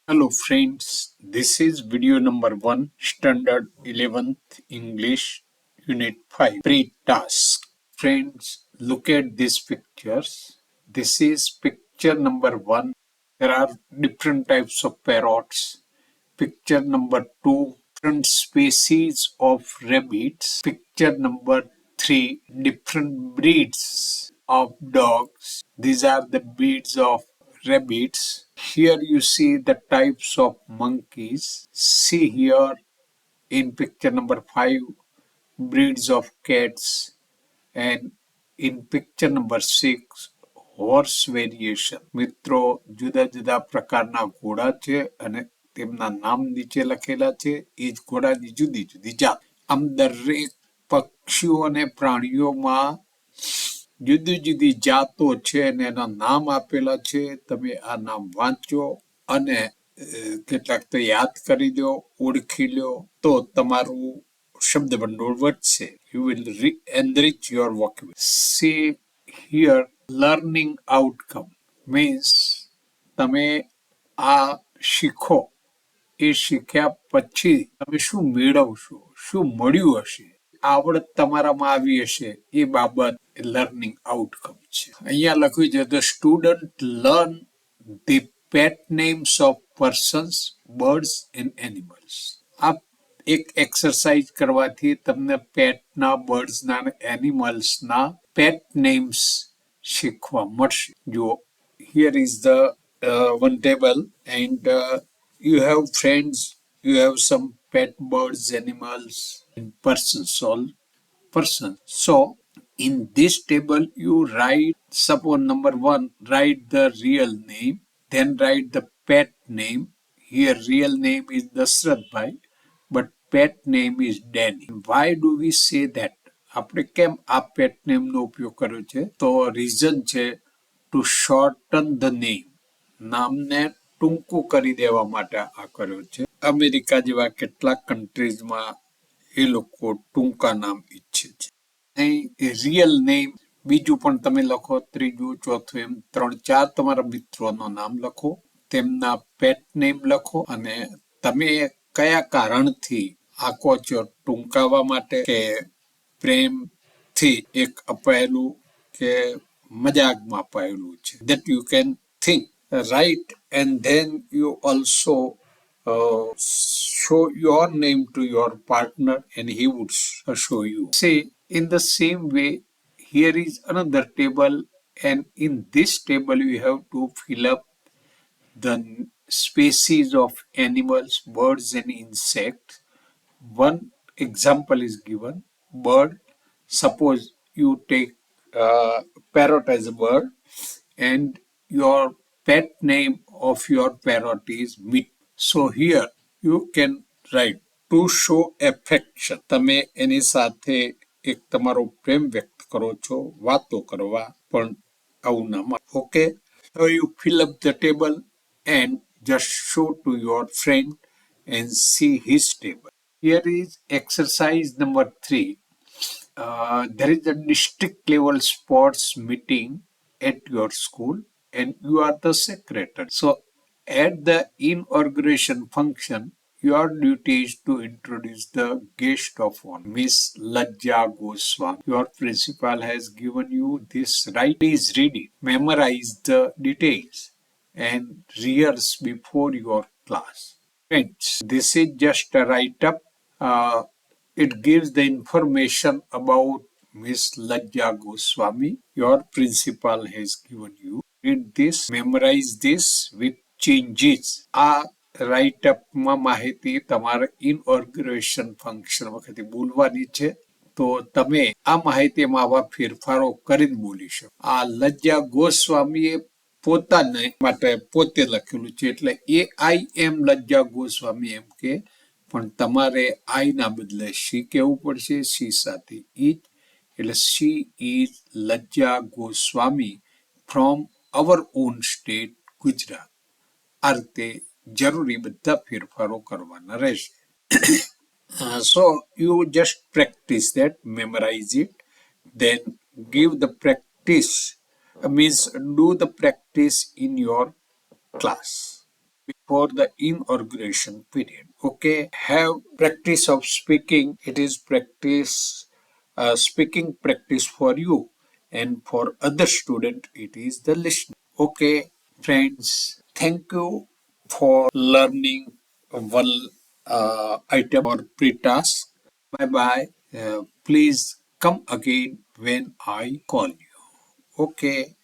Hello friends, this is video number 1, Standard 11th English, Unit 5, Pre-Task. Friends, look at these pictures. This is picture number 1. There are different types of parrots. Picture number 2, different species of rabbits. Picture number 3, different breeds of dogs. These are the breeds of rabbits. Here you see the types of monkeys. See here in picture number 5, breeds of cats. And in picture number 6, horse variation. મિત્રો, જુદા જુદા પ્રકારના ઘોડા છે અને તેમના નામ નીચે લખેલા છે. એ જ ઘોડાની જુદી જુદી જાત. આમ દરેક પક્ષીઓ અને પ્રાણીઓમાં જુદી જુદી જાતો છે અને એના નામ આપેલા છે. તમે આ નામ વાંચો અને કેટલાક તો યાદ કરી દો, ઓળખી લો, તો તમારું શબ્દ ભંડોળ વધશે. You will enrich your vocabulary. See here, learning outcome means તમે આ શીખો. એ શીખ્યા પછી તમે શું મેળવશો, શું મળ્યું હશે, આવડત તમારામાં આવી હશે, એ બાબત લર્નિંગ આઉટકમ છે. અહીંયા લખ્યું છે the student learn the pet names of persons, birds and animals. આ એક એક્સરસાઇઝ કરવાથી તમને પેટના, બર્ડ્સના અને એનિમલ્સના પેટ નેમ્સ શીખવા મળશે. જુઓ, here is the one table and you have friends, you have some pet birds, animals and persons, all persons. So in this table you write, suppose number 1, write the real name, then write the pet name. Here real name is Dasrath Bhai, but pet name is Danny. Why do we say that? આપણે કેમ આ પેટ નેમનો ઉપયોગ કર્યો છે? તો reason છે two shorten the name. નામને ટૂંકું કરી દેવા માટે આ કર્યો છે. અમેરિકા જેવા કેટલાક કન્ટ્રીઝમાં એ લોકો ટૂંકા નામ ઈચ્છે છે. અહીં રિયલ નેમ, બીજું પણ તમે લખો, ત્રીજું, ચોથું, એમ 3-4 તમારા મિત્રોનું નામ લખો, તેમના પેટ નેમ લખો અને તમે કયા કારણથી આખો છો, ટૂંકાવા માટે કે પ્રેમથી એક અપાયેલું કે મજાકમાં અપાયેલું છે. That you can think, write, and then you also show your name to your partner and he would show you. See, in the same way, here is another table, and in this table you have to fill up the species of animals, birds and insects. One example is given, bird. Suppose you take parrot as a bird and your pet name of your parrot is Meat. So here you can write to show affection. તમે એની સાથે એક તમારો પ્રેમ વ્યક્ત કરો છો, વાતો કરવા, પણ આવું નામ. Okay, so you fill up the table and just show to your friend and see his table. Here is exercise number 3. There is a district level sports meeting at your school and you are the secretary. So at the inauguration function, your duty is to introduce the guest of honor, Miss Lajja Goswami. Your principal has given you this right. Please read it, memorize the details and rehearse before your class. Friends, this is just a write-up. It gives the information about Miss Lajja Goswami. Your principal has given you. Read this, memorize this with changes. આ રાઇટઅપમાં માહિતી તમારે ઇનઓર્ગેનેશન function વખતે બોલવાની છે, તો તમે આ માહિતીમાં આવા ફેરફારો કરીને બોલી શકો. આ લજ્જા ગોસ્વામીએ પોતાને માટે પોતે લખેલું છે, એટલે AIM લજ્જા ગોસ્વામી એમ કે, પણ તમારે આઈ ના બદલે શી કહેવું પડશે, શી સાથે ઈજ, એટલે she is Lajja Goswami from our own state Gujarat. આ રીતે જરૂરી બધા ફેરફારો કરવાના રહેશે. So you just practice that, memorize it, then give the practice, means do the practice in your class. before the inauguration period. Okay, have practice of speaking. It is practice, speaking practice for you, and for other student, it is the listening. Okay, friends, thank you for learning one item or pre-task. Bye bye. Please come again when I call you. Okay.